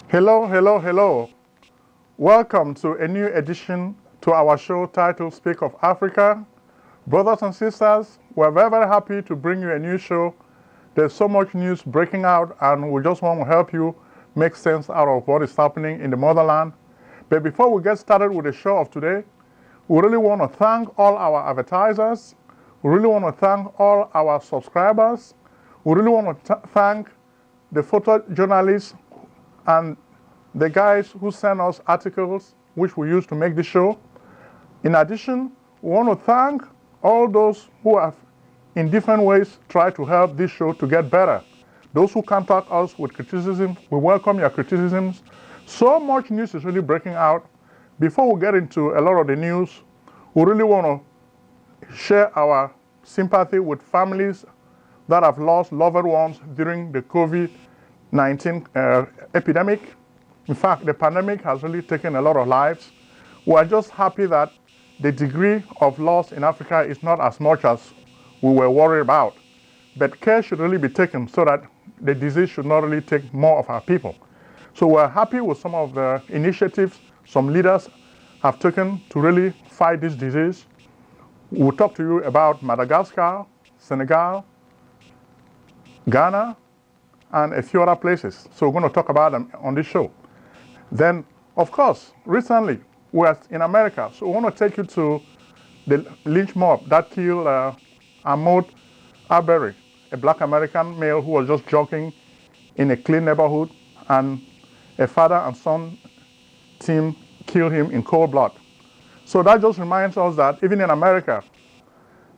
Hello, hello, hello. Welcome to a new edition to our show titled Speak of Africa. Brothers and sisters, we're very, very happy to bring you a new show. There's so much news breaking out, and we just want to help you make sense out of what is happening in the motherland. But before we get started with the show of today, we really want to thank all our advertisers. We really want to thank all our subscribers. We really want to thank the photojournalists and the guys who send us articles which we use to make the show. In addition, we want to thank all those who have in different ways tried to help this show to get better. Those who contact us with criticism, we welcome your criticisms. So much news is really breaking out. Before we get into a lot of the news, we really want to share our sympathy with families that have lost loved ones during the COVID-19 epidemic. In fact, the pandemic has really taken a lot of lives. We are just happy that the degree of loss in Africa is not as much as we were worried about. But care should really be taken so that the disease should not really take more of our people. So we're happy with some of the initiatives some leaders have taken to really fight this disease. We'll talk to you about Madagascar, Senegal, Ghana, and a few other places. So we're going to talk about them on this show. Then, of course, recently we're in America. So we want to take you to the lynch mob that killed Ahmaud Arbery, a black American male who was just jogging in a clean neighborhood, and a father and son team killed him in cold blood. So that just reminds us that even in America,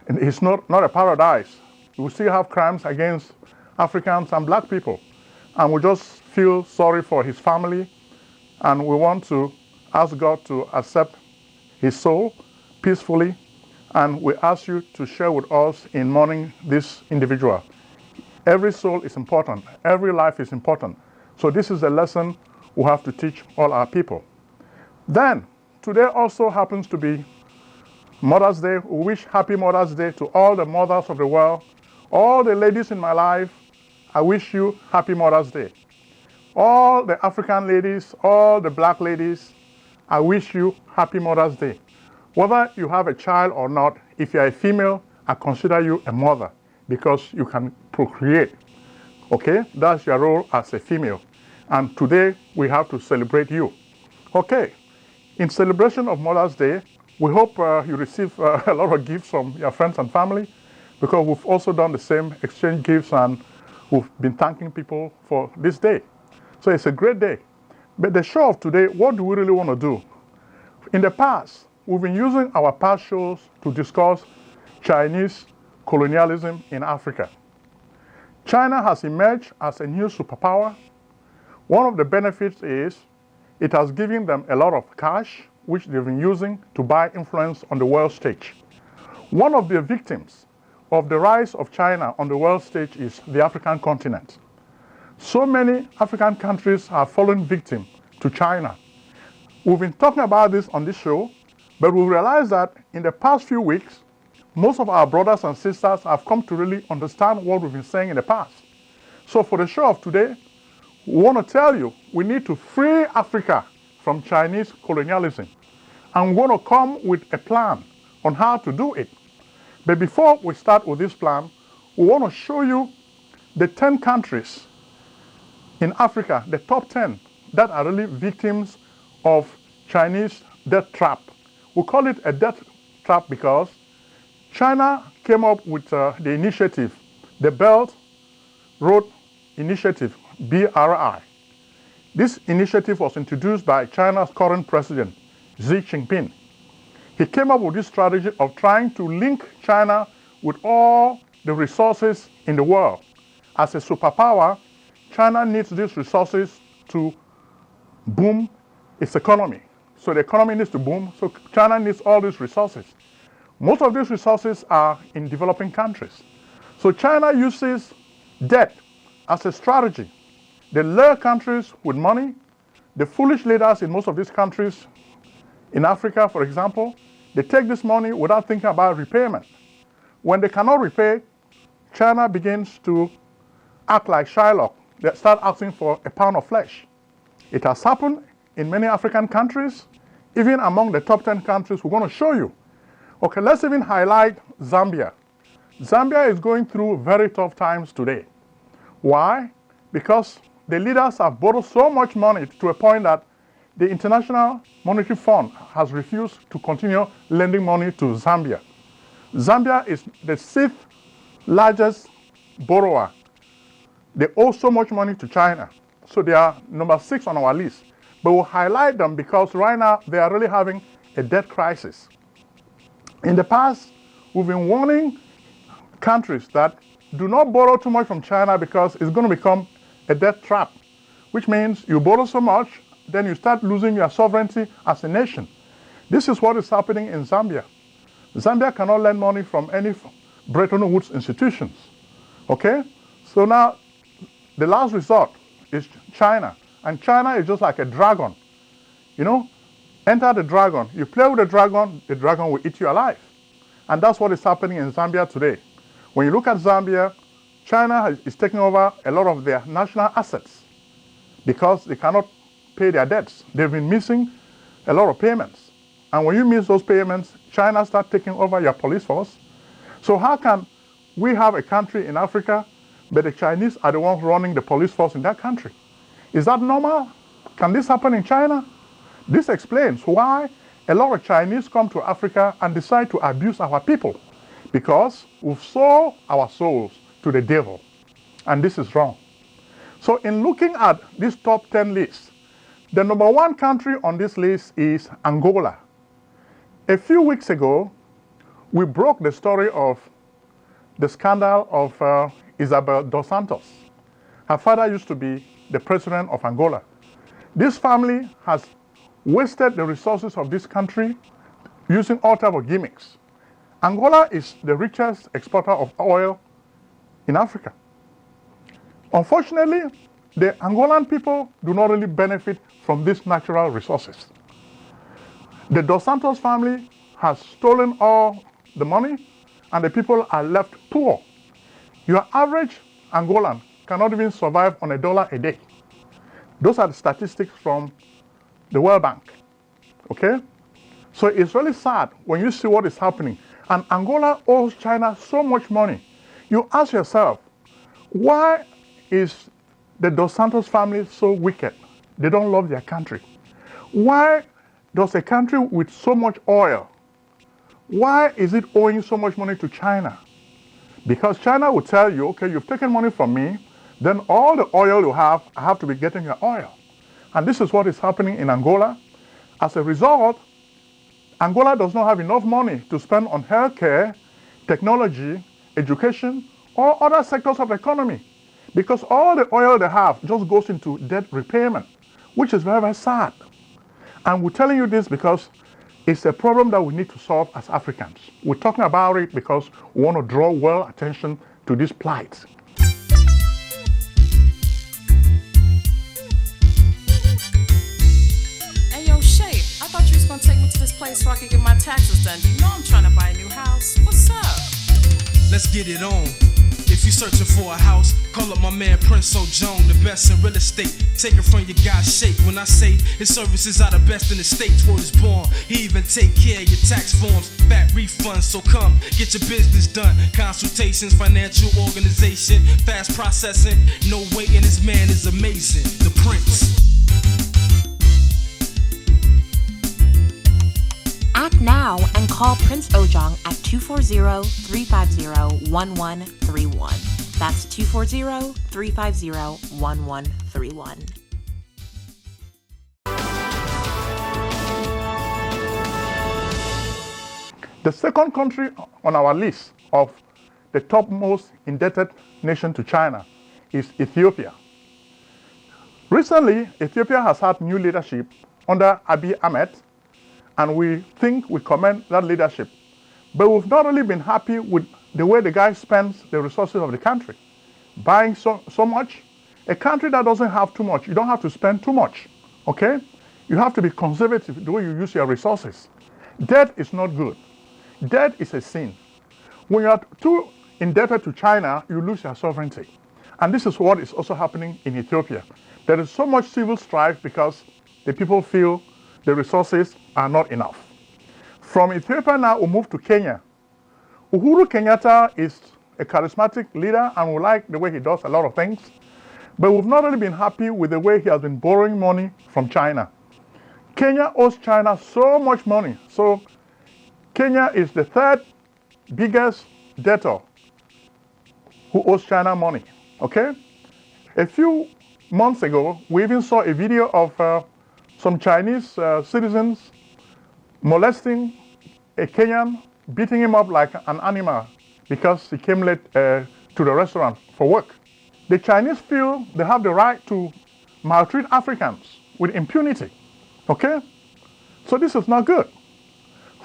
it's not a paradise. We still have crimes against Africans and black people. And we just feel sorry for his family, and we want to ask God to accept his soul peacefully, and we ask you to share with us in mourning this individual. Every soul is important. Every life is important. So this is a lesson we have to teach all our people. Then, today also happens to be Mother's Day. We wish happy Mother's Day to all the mothers of the world. All the ladies in my life, I wish you happy Mother's Day. All the African ladies, all the black ladies, I wish you happy Mother's Day. Whether you have a child or not, if you're a female, I consider you a mother because you can procreate. Okay? That's your role as a female. And today, we have to celebrate you. Okay. In celebration of Mother's Day, we hope you receive a lot of gifts from your friends and family, because we've also done the same, exchange gifts, and we've been thanking people for this day. So it's a great day. But the show of today, what do we really want to do? In the past, we've been using our past shows to discuss Chinese colonialism in Africa. China has emerged as a new superpower. One of the benefits is it has given them a lot of cash, which they've been using to buy influence on the world stage. One of the victims of the rise of China on the world stage is the African continent. So many African countries have fallen victim to China. We've been talking about this on this show, but we realized that in the past few weeks, most of our brothers and sisters have come to really understand what we've been saying in the past. So for the show of today, we want to tell you we need to free Africa from Chinese colonialism. And we want to come with a plan on how to do it. But before we start with this plan, we want to show you the 10 countries in Africa, the top 10, that are really victims of Chinese death trap. We call it a death trap because China came up with the initiative, the Belt Road Initiative, BRI. This initiative was introduced by China's current president, Xi Jinping. He came up with this strategy of trying to link China with all the resources in the world. As a superpower, China needs these resources to boom its economy. So the economy needs to boom, so China needs all these resources. Most of these resources are in developing countries. So China uses debt as a strategy. They lure countries with money. The foolish leaders in most of these countries, in Africa, for example, they take this money without thinking about repayment. When they cannot repay, China begins to act like Shylock. They start asking for a pound of flesh. It has happened in many African countries, even among the top 10 countries we're going to show you. Okay, let's even highlight Zambia. Zambia is going through very tough times today. Why? Because the leaders have borrowed so much money to a point that the International Monetary Fund has refused to continue lending money to Zambia. Zambia is the 6th largest borrower. They owe so much money to China. So they are number 6 on our list. But we'll highlight them because right now they are really having a debt crisis. In the past, we've been warning countries that do not borrow too much from China because it's going to become a debt trap, which means you borrow so much, then you start losing your sovereignty as a nation. This is what is happening in Zambia. Zambia cannot lend money from any Bretton Woods institutions. Okay? So now, the last resort is China. And China is just like a dragon. You know, enter the dragon. You play with the dragon will eat you alive. And that's what is happening in Zambia today. When you look at Zambia, China is taking over a lot of their national assets because they cannot pay their debts. They've been missing a lot of payments. And when you miss those payments, China starts taking over your police force. So how can we have a country in Africa, but the Chinese are the ones running the police force in that country? Is that normal? Can this happen in China? This explains why a lot of Chinese come to Africa and decide to abuse our people, because we've sold our souls to the devil. And this is wrong. So in looking at this top 10 list, the number 1 country on this list is Angola. A few weeks ago, we broke the story of the scandal of Isabel dos Santos. Her father used to be the president of Angola. This family has wasted the resources of this country using all types of gimmicks. Angola is the richest exporter of oil in Africa. Unfortunately, the Angolan people do not really benefit from these natural resources. The Dos Santos family has stolen all the money and the people are left poor. Your average Angolan cannot even survive on $1 a day. Those are the statistics from the World Bank, okay? So it's really sad when you see what is happening. And Angola owes China so much money. You ask yourself, why is the Dos Santos family so wicked? They don't love their country. Why does a country with so much oil, why is it owing so much money to China? Because China will tell you, okay, you've taken money from me, then all the oil you have, I have to be getting your oil. And this is what is happening in Angola. As a result, Angola does not have enough money to spend on healthcare, technology, education, or other sectors of the economy, because all the oil they have just goes into debt repayment, which is very, very sad. And we're telling you this because it's a problem that we need to solve as Africans. We're talking about it because we want to draw world attention to this plight. Hey, yo, Shay, I thought you was going to take me to this place so I could get my taxes done. You know I'm trying to buy a new house. What's up? Let's get it on. If you're searching for a house, call up my man Prince Ojong, the best in real estate. Take it from your guy Shake. When I say his services are the best in the states where he's born, he even take care of your tax forms, back refunds. So come, get your business done. Consultations, financial organization, fast processing, no waiting. This man is amazing. The Prince. Act now and call Prince Ojong at 240-350-1131. That's 240-350-1131. The second country on our list of the top most indebted nation to China is Ethiopia. Recently, Ethiopia has had new leadership under Abiy Ahmed, and we think we commend that leadership. But we've not really been happy with the way the guy spends the resources of the country. Buying so much. A country that doesn't have too much, you don't have to spend too much, okay? You have to be conservative the way you use your resources. Debt is not good. Debt is a sin. When you are too indebted to China, you lose your sovereignty. And this is what is also happening in Ethiopia. There is so much civil strife because the people feel the resources are not enough. From Ethiopia now, we move to Kenya. Uhuru Kenyatta is a charismatic leader, and we like the way he does a lot of things. But we've not really been happy with the way he has been borrowing money from China. Kenya owes China so much money. So Kenya is the third biggest debtor who owes China money, okay? A few months ago, we even saw a video of some Chinese citizens molesting a Kenyan, beating him up like an animal because he came late to the restaurant for work. The Chinese feel they have the right to maltreat Africans with impunity, okay? So this is not good.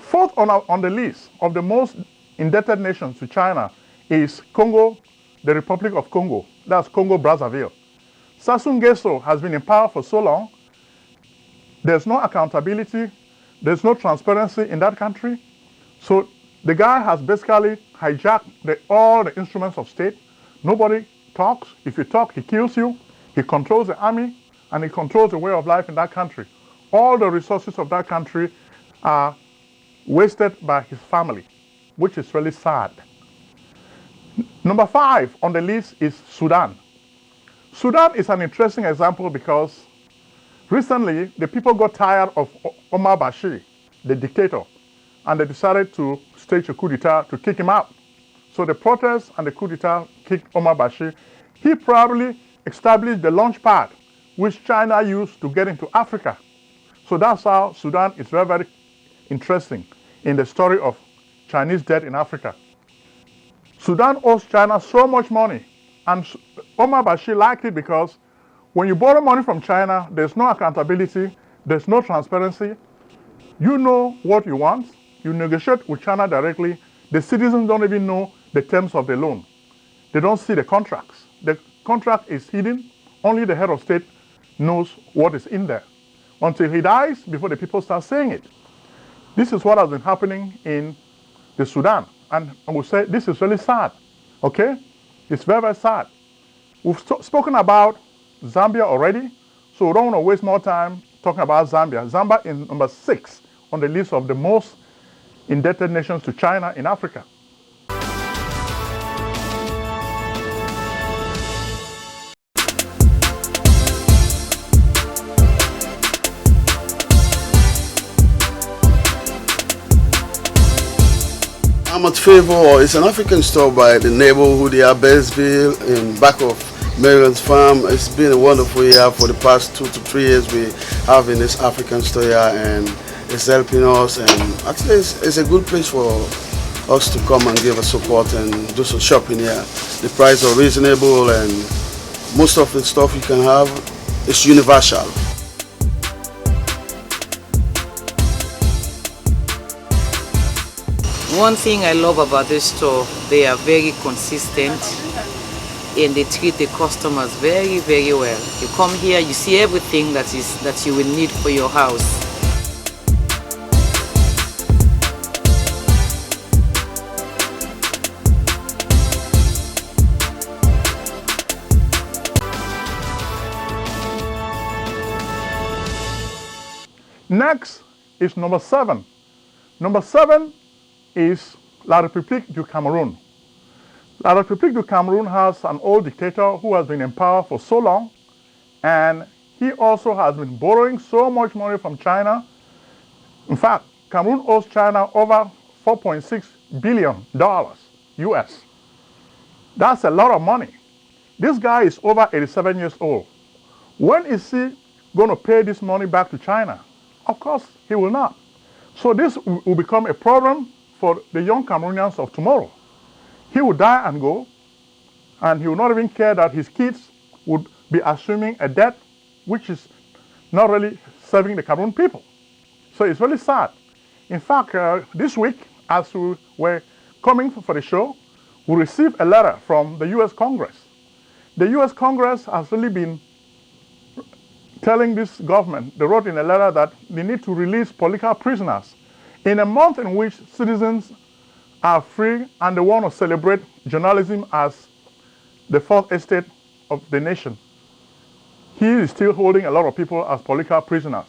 Fourth on the list of the most indebted nations to China is Congo, the Republic of Congo. That's Congo Brazzaville. Sassou Nguesso has been in power for so long. There's no accountability. There's no transparency in that country. So the guy has basically hijacked all the instruments of state. Nobody talks. If you talk, he kills you. He controls the army, and he controls the way of life in that country. All the resources of that country are wasted by his family, which is really sad. Number 5 on the list is Sudan. Sudan is an interesting example because recently the people got tired of Omar Bashir, the dictator, and they decided to stage a coup d'etat to kick him out. So the protests and the coup d'etat kicked Omar Bashir. He probably established the launch pad which China used to get into Africa. So that's how Sudan is very, very interesting in the story of Chinese debt in Africa. Sudan owes China so much money, and Omar Bashir liked it because when you borrow money from China, there's no accountability, there's no transparency. You know what you want, you negotiate with China directly. The citizens don't even know the terms of the loan. They don't see the contracts. The contract is hidden. Only the head of state knows what is in there until he dies before the people start saying it. This is what has been happening in the Sudan. And I would say this is really sad, okay? It's very, very sad. We've spoken about Zambia already, so we don't want to waste more time talking about Zambia. Zambia is number 6 on the list of the most indebted nations to China in Africa. I'm at Favor. It's an African store by the neighborhood here, Brazzaville, in back of Marion's farm. It's been a wonderful year for the past 2 to 3 years we have in this African store here, and it's helping us. And actually, it's a good place for us to come and give us support and do some shopping here. The prices are reasonable, and most of the stuff you can have is universal. One thing I love about this store, they are very consistent and they treat the customers very, very well. You come here, you see everything that you will need for your house. Next is number 7. Number 7 is La République du Cameroun. La République du Cameroun has an old dictator who has been in power for so long, and he also has been borrowing so much money from China. In fact, Cameroon owes China over $4.6 billion US. That's a lot of money. This guy is over 87 years old. When is he going to pay this money back to China? Of course, he will not. So this will become a problem for the young Cameroonians of tomorrow. He will die and go, and he will not even care that his kids would be assuming a debt which is not really serving the Cameroon people. So it's really sad. In fact, this week, as we were coming for the show, we received a letter from the US Congress. The US Congress has really been telling this government, they wrote in a letter that they need to release political prisoners in a month in which citizens are free and they want to celebrate journalism as the fourth estate of the nation, he is still holding a lot of people as political prisoners.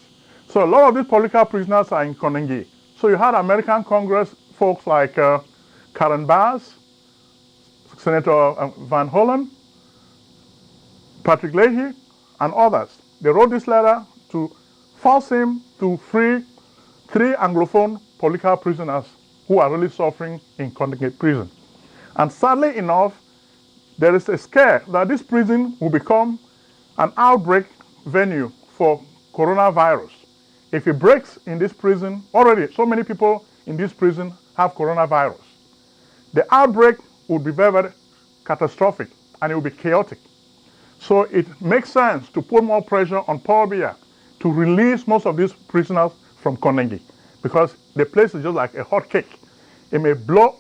So a lot of these political prisoners are in Congo. So you had American Congress folks like Karen Bass, Senator Van Hollen, Patrick Leahy, and others. They wrote this letter to force him to free 3 Anglophone political prisoners who are really suffering in Congo prison. And sadly enough, there is a scare that this prison will become an outbreak venue for coronavirus. If it breaks in this prison, already so many people in this prison have coronavirus. The outbreak would be very, very catastrophic, and it will be chaotic. So it makes sense to put more pressure on Paul Biya to release most of these prisoners from Congo, because the place is just like a hot cake. It may blow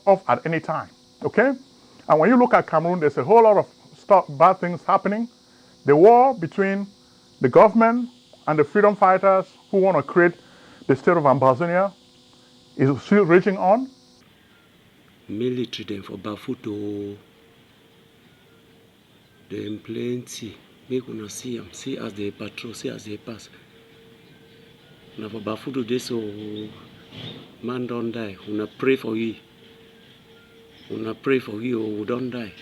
off at any time, okay? And when you look at Cameroon, there's a whole lot of bad things happening. The war between the government and the freedom fighters who want to create the state of Ambazonia is still raging on. Military them for Bafuto, them plenty. Make una see them, see as they patrol, see as they pass. Now for Bafuto, they so man don't die. Una pray for you. Una pray for you or don't die.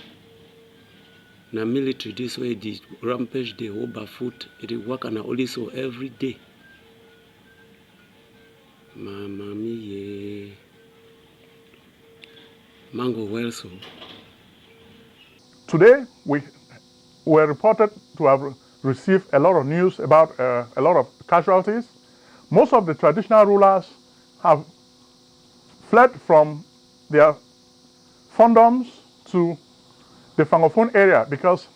Now military this way, the rampage, the whole Bafoot, it work and only so every day. Mama mia. Mango well so. Today, we were reported to have received a lot of news about a lot of casualties. Most of the traditional rulers have fled from their fiefdoms to the Francophone area because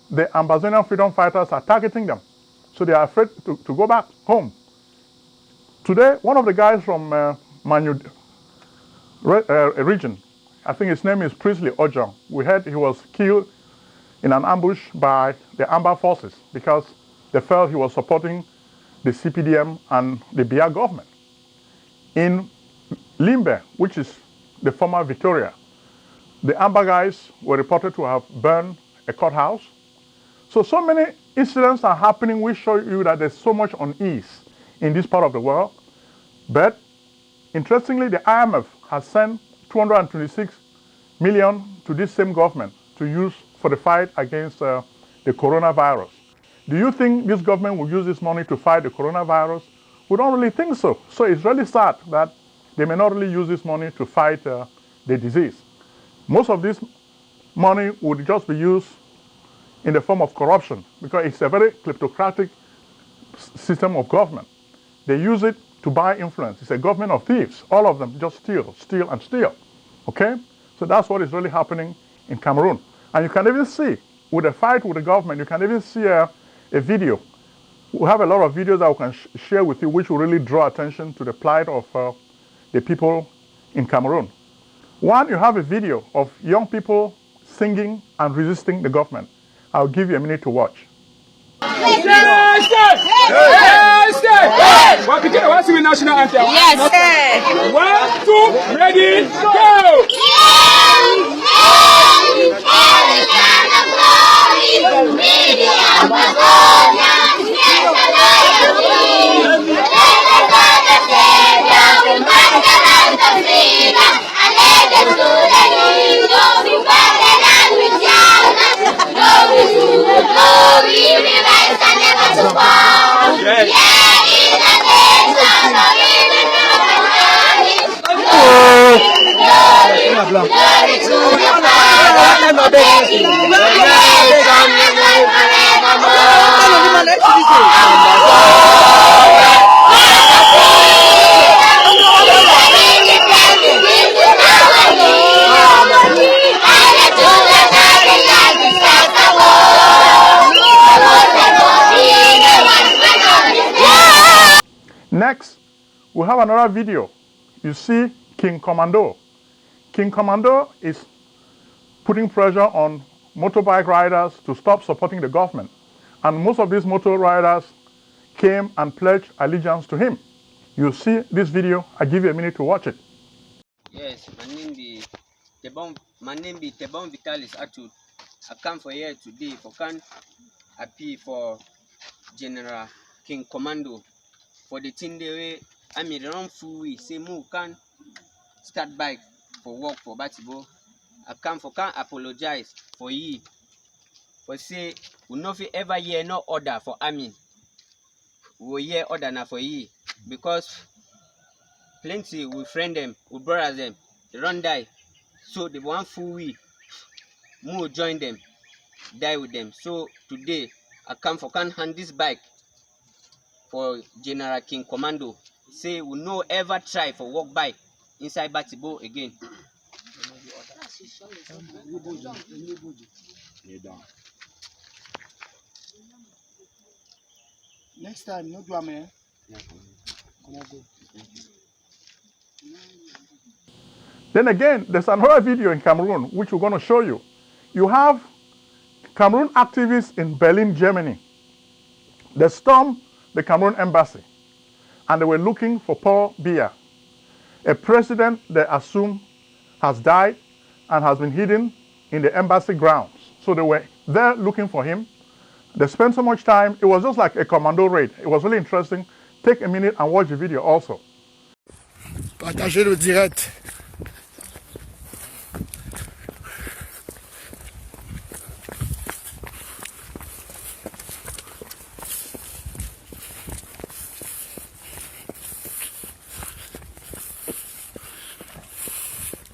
the Ambazonian freedom fighters are targeting them. So they are afraid to go back home. Today, one of the guys from Manu region, I think his name is Priestley Ojong. We heard he was killed in an ambush by the Amba forces because they felt he was supporting the CPDM and the Biya government. In Limbe, which is the former Victoria, the Amba guys were reported to have burned a courthouse. So many incidents are happening which show you that there's so much unease in this part of the world. But interestingly, the IMF has sent 226 million to this same government to use for the fight against the coronavirus. Do you think this government will use this money to fight the coronavirus? We don't really think so. So it's really sad that they may not really use this money to fight the disease. Most of this money would just be used in the form of corruption because it's a very kleptocratic system of government. They use it to buy influence. It's a government of thieves. All of them just steal, steal, and steal. Okay? So that's what is really happening in Cameroon. And you can even see, with the fight with the government, you can even see a video. We have a lot of videos that we can share with you which will really draw attention to the plight of the people in Cameroon. One, you have a video of young people singing and resisting the government. I'll give you a minute to watch. What's the national anthem? Yes. 1, 2, ready, go! Next, we have another video. You see King Commando. King Commando is putting pressure on motorbike riders to stop supporting the government. And most of these motor riders came and pledged allegiance to him. You see this video. I give you a minute to watch it. Yes, my name be Tebon Vitalis Atu I come for here today for can appeal for General King Commando for the thing the way I mean run full way say move can start bike for work for Batibo. I come for can apologize for ye for say we no fit ever hear no order for army. We will hear order now for ye because plenty we friend them, we brothers them, they run die. So they want full way. More join them, die with them. So today I come for can hand this bike for General King Commando. Say we no ever try for walk bike inside Batibo again. Next time, no do man. Then again, there's another video in Cameroon which we're going to show you. You have Cameroon activists in Berlin, Germany. They stormed the Cameroon embassy and they were looking for Paul Biya, a president they assume has died and has been hidden in the embassy grounds. So they were there looking for him. They spent so much time. It was just like a commando raid. It was really interesting. Take a minute and watch the video also. Partagez le direct.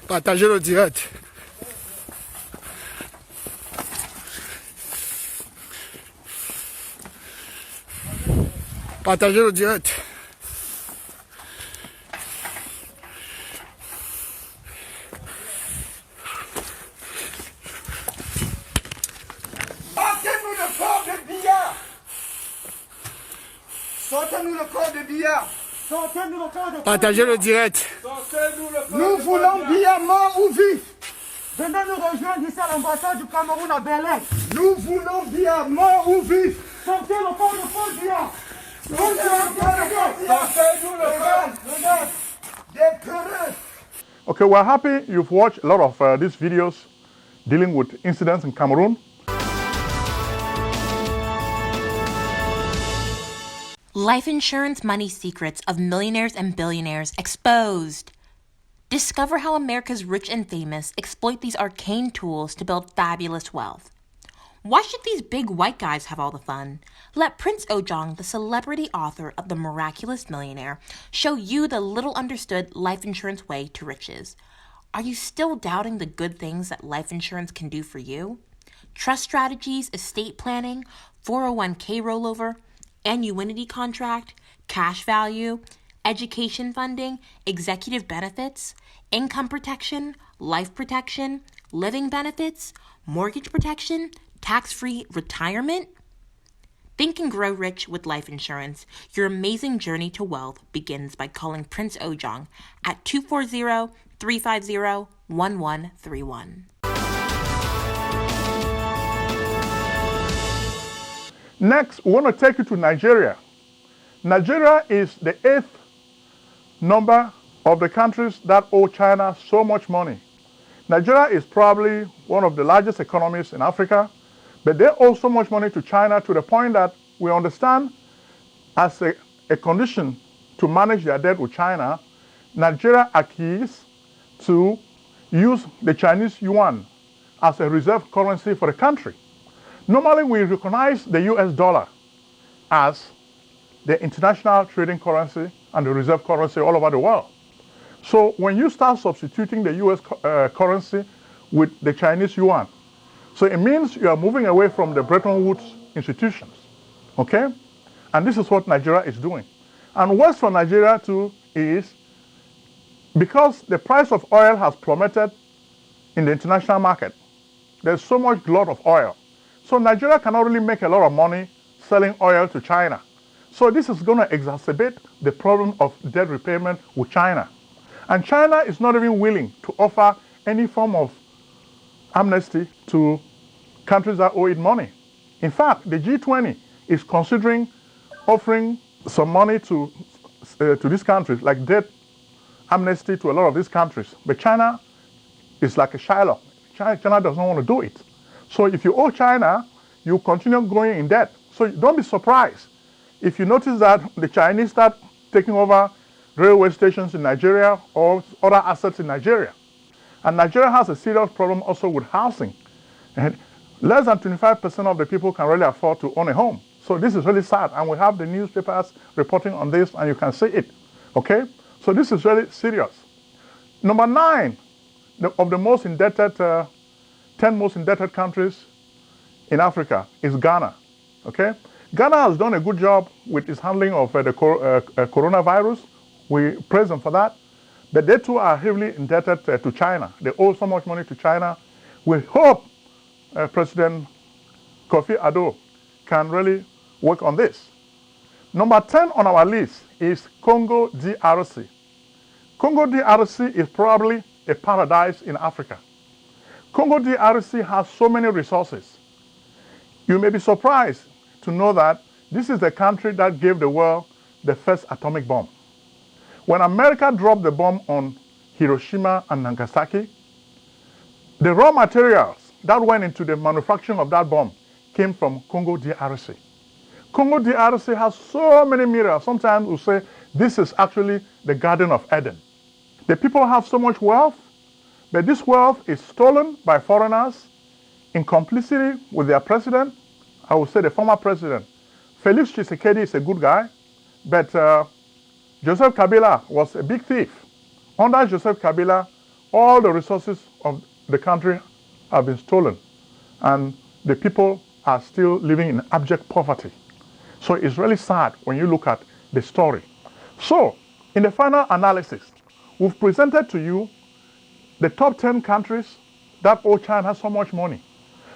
Partagez le direct. Partagez le direct. Sortez-nous le corps de Biya. Sortez-nous le corps de Biya. Sortez-nous le corps de Biya. Partagez le direct. Nous voulons Biya mort ou vif. Venez nous rejoindre ici à l'ambassade du Cameroun à Berlin. Nous voulons Biya mort ou vif. Sortez le corps de Paul Biya. Okay, we're happy you've watched a lot of these videos dealing with incidents in Cameroon. Life insurance money secrets of millionaires and billionaires exposed. Discover how America's rich and famous exploit these arcane tools to build fabulous wealth. Why should these big white guys have all the fun? Let Prince Ojong, the celebrity author of The Miraculous Millionaire, show you the little understood life insurance way to riches. Are you still doubting the good things that life insurance can do for you? Trust strategies, estate planning, 401k rollover, annuity contract, cash value, education funding, executive benefits, income protection, life protection, living benefits, mortgage protection, tax-free retirement? Think and grow rich with life insurance. Your amazing journey to wealth begins by calling Prince Ojong at 240-350-1131. Next, we want to take you to Nigeria. Nigeria is the 8th number of the countries that owe China so much money. Nigeria is probably one of the largest economies in Africa, but they owe so much money to China to the point that we understand as a condition to manage their debt with China, Nigeria agrees to use the Chinese yuan as a reserve currency for the country. Normally, we recognize the US dollar as the international trading currency and the reserve currency all over the world. So when you start substituting the US currency with the Chinese yuan, so it means you are moving away from the Bretton Woods institutions, okay? And this is what Nigeria is doing. And worse for Nigeria too is because the price of oil has plummeted in the international market, there's so much glut of oil. So Nigeria cannot really make a lot of money selling oil to China. So this is going to exacerbate the problem of debt repayment with China. And China is not even willing to offer any form of amnesty to countries that owe it money. In fact, the G20 is considering offering some money to these countries, like debt amnesty to a lot of these countries. But China is like a Shiloh. China does not want to do it. So if you owe China, you continue going in debt. So don't be surprised if you notice that the Chinese start taking over railway stations in Nigeria or other assets in Nigeria. And Nigeria has a serious problem also with housing. And less than 25% of the people can really afford to own a home. So this is really sad. And we have the newspapers reporting on this, and you can see it. Okay? So this is really serious. Number 9 of the most indebted, 10 most indebted countries in Africa is Ghana. Okay? Ghana has done a good job with its handling of the coronavirus. We praise them for that. But they too are heavily indebted to China. They owe so much money to China. We hope President Kofi Addo can really work on this. Number 10 on our list is Congo DRC. Congo DRC is probably a paradise in Africa. Congo DRC has so many resources. You may be surprised to know that this is the country that gave the world the first atomic bomb. When America dropped the bomb on Hiroshima and Nagasaki, the raw materials that went into the manufacturing of that bomb came from Congo DRC. Congo DRC has so many minerals. Sometimes we say this is actually the Garden of Eden. The people have so much wealth, but this wealth is stolen by foreigners in complicity with their president. I would say the former president. Felix Tshisekedi is a good guy, but Joseph Kabila was a big thief. Under Joseph Kabila, all the resources of the country have been stolen, and the people are still living in abject poverty. So it's really sad when you look at the story. So, in the final analysis, we've presented to you the top 10 countries that owe China so much money.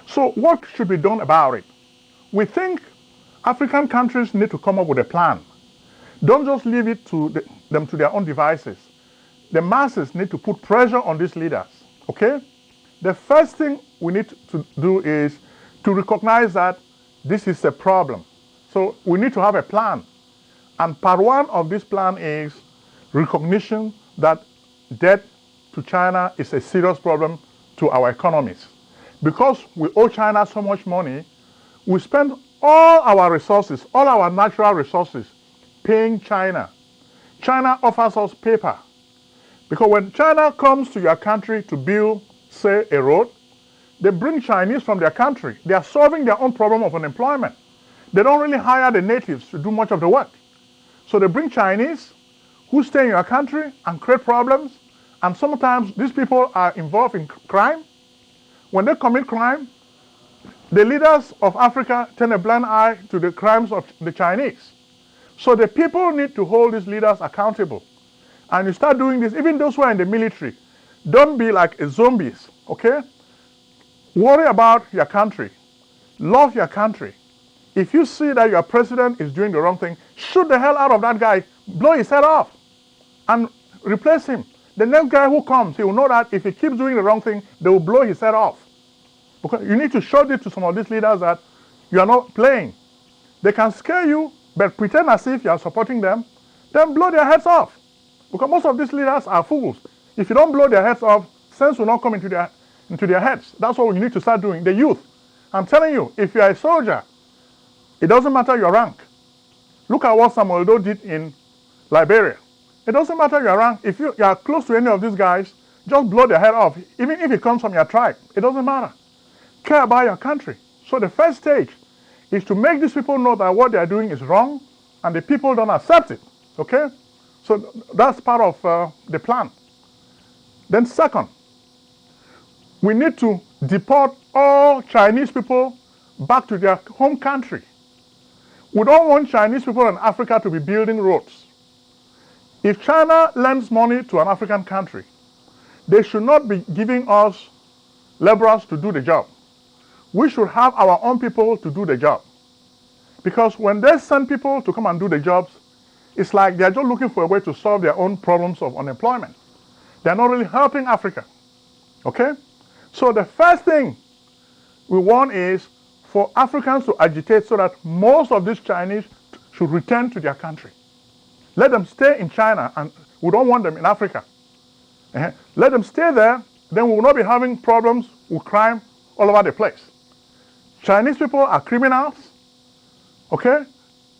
So what should be done about it? We think African countries need to come up with a plan. Don't just leave it to them to their own devices. The masses need to put pressure on these leaders, okay? The first thing we need to do is to recognize that this is a problem. So we need to have a plan. And part 1 of this plan is recognition that debt to China is a serious problem to our economies. Because we owe China so much money, we spend all our resources, all our natural resources, paying China. China offers us paper. Because when China comes to your country to build, say, a road, they bring Chinese from their country. They are solving their own problem of unemployment. They don't really hire the natives to do much of the work. So they bring Chinese who stay in your country and create problems. And sometimes these people are involved in crime. When they commit crime, the leaders of Africa turn a blind eye to the crimes of the Chinese. So the people need to hold these leaders accountable. And you start doing this, even those who are in the military, don't be like zombies, okay? Worry about your country. Love your country. If you see that your president is doing the wrong thing, shoot the hell out of that guy, blow his head off, and replace him. The next guy who comes, he will know that if he keeps doing the wrong thing, they will blow his head off. Because you need to show this to some of these leaders that you are not playing. They can scare you, but pretend as if you are supporting them, then blow their heads off. Because most of these leaders are fools. If you don't blow their heads off, sense will not come into their heads. That's what you need to start doing. The youth. I'm telling you, if you are a soldier, it doesn't matter your rank. Look at what Samuel Doe did in Liberia. It doesn't matter your rank. If you are close to any of these guys, just blow their head off. Even if it comes from your tribe, it doesn't matter. Care about your country. So the first stage is to make these people know that what they are doing is wrong, and the people don't accept it. Okay? So that's part of the plan. Then second, we need to deport all Chinese people back to their home country. We don't want Chinese people in Africa to be building roads. If China lends money to an African country, they should not be giving us laborers to do the job. We should have our own people to do the job. Because when they send people to come and do the jobs, it's like they're just looking for a way to solve their own problems of unemployment. They're not really helping Africa. Okay? So the first thing we want is for Africans to agitate so that most of these Chinese should return to their country. Let them stay in China, and we don't want them in Africa. Let them stay there, then we will not be having problems with crime all over the place. Chinese people are criminals, okay?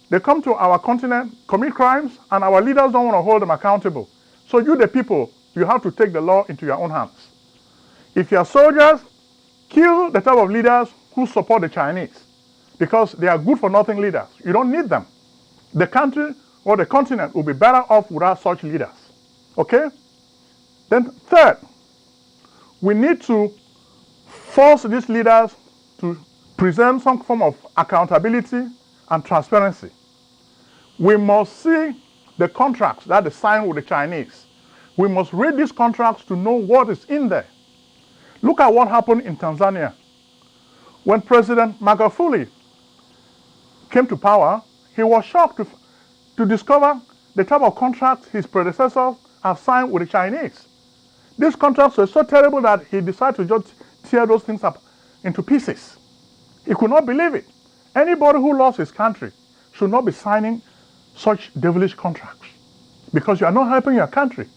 They come to our continent, commit crimes, and our leaders don't want to hold them accountable. So you, the people, you have to take the law into your own hands. If you are soldiers, kill the type of leaders who support the Chinese because they are good-for-nothing leaders. You don't need them. The country or the continent will be better off without such leaders, okay? Then third, we need to force these leaders to present some form of accountability and transparency. We must see the contracts that they sign with the Chinese. We must read these contracts to know what is in there. Look at what happened in Tanzania. When President Magufuli came to power, he was shocked to discover the type of contracts his predecessors have signed with the Chinese. These contracts were so terrible that he decided to just tear those things up into pieces. He could not believe it. Anybody who loves his country should not be signing such devilish contracts because you are not helping your country.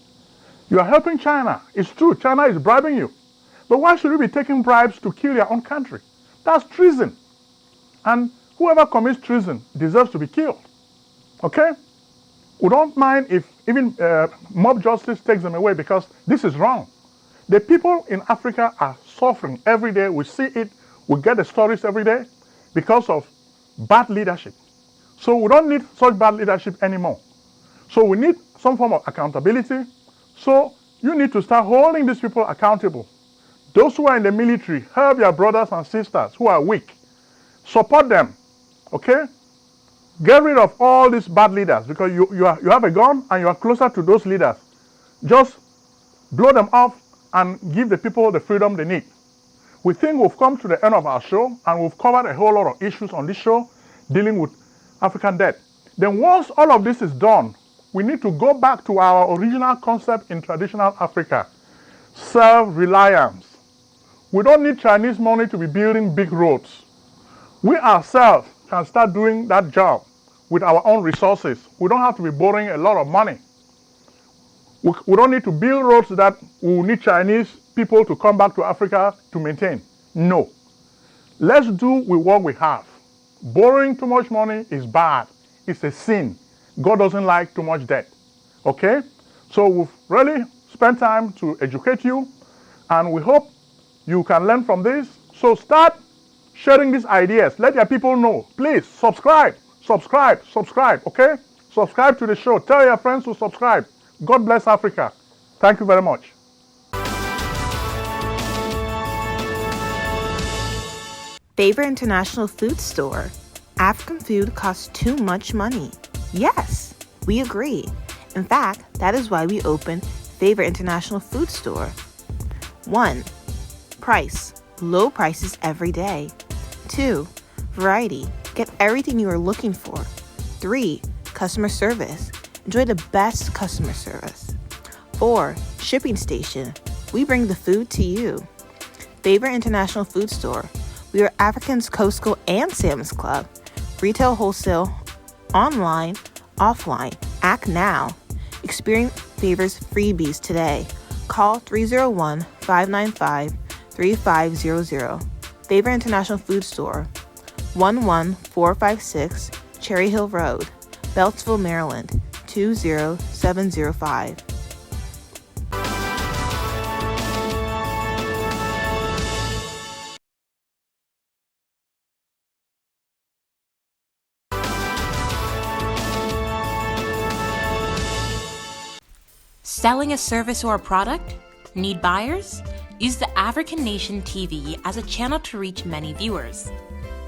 You are helping China. It's true, China is bribing you. But why should you be taking bribes to kill your own country? That's treason. And whoever commits treason deserves to be killed. Okay? We don't mind if even mob justice takes them away because this is wrong. The people in Africa are suffering every day. We see it. We get the stories every day because of bad leadership. So we don't need such bad leadership anymore. So we need some form of accountability. So you need to start holding these people accountable. Those who are in the military, help your brothers and sisters who are weak. Support them, okay? Get rid of all these bad leaders because you have a gun and you are closer to those leaders. Just blow them off and give the people the freedom they need. We think we've come to the end of our show and we've covered a whole lot of issues on this show dealing with African debt. Then once all of this is done, we need to go back to our original concept in traditional Africa, self-reliance. We don't need Chinese money to be building big roads. We ourselves can start doing that job with our own resources. We don't have to be borrowing a lot of money. We don't need to build roads that we will need Chinese people to come back to Africa to maintain. No. Let's do with what we have. Borrowing too much money is bad. It's a sin. God doesn't like too much debt. Okay? So we've really spent time to educate you, and we hope you can learn from this. So start sharing these ideas. Let your people know. Please subscribe, okay? Subscribe to the show. Tell your friends to subscribe. God bless Africa. Thank you very much. Favor International Food Store. African food costs too much money. Yes, we agree. In fact, that is why we opened Favor International Food Store. 1. Price. Low prices every day. 2. Variety. Get everything you are looking for. 3. Customer service. Enjoy the best customer service. 4. Shipping station. We bring the food to you. Favor International Food Store. We are African's Costco and Sam's Club. Retail, wholesale, online, offline. Act now. Experience Favor's freebies today. Call 301-595-3500. Favor International Food Store. 11456 Cherry Hill Road, Beltsville, Maryland, 20705. Selling a service or a product? Need buyers? Use the African Nation TV as a channel to reach many viewers.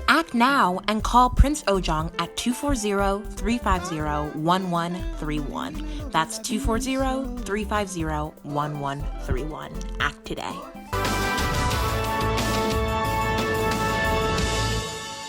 Act now and call Prince Ojong at 240-350-1131. That's 240-350-1131. Act today.